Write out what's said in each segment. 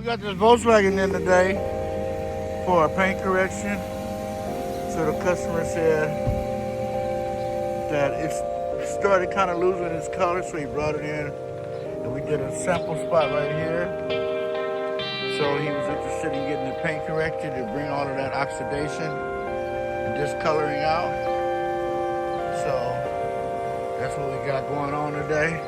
got this Volkswagen in today for a paint correction. So the customer said that it started kind of losing its color, so he brought it in and we did a sample spot right here. So he was interested in getting the paint corrected to bring all of that oxidation and discoloring out. So that's what we got going on today.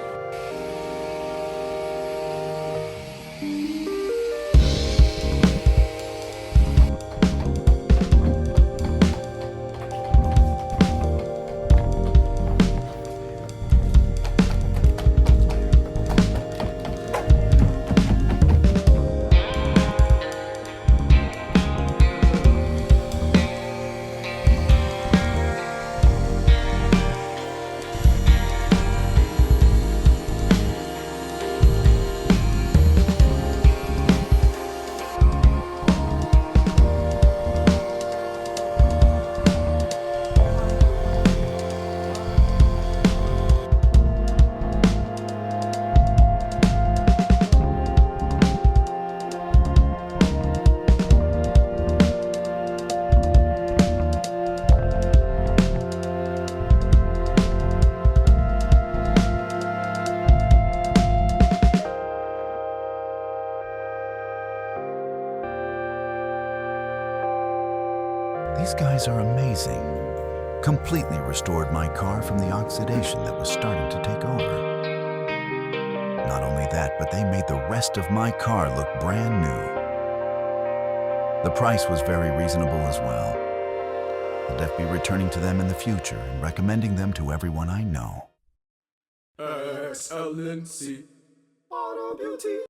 These guys are amazing. Completely restored my car from the oxidation that was starting to take over. Not only that, but they made the rest of my car look brand new. The price was very reasonable as well. I'll definitely be returning to them in the future and recommending them to everyone I know. XLNC Auto Beauty.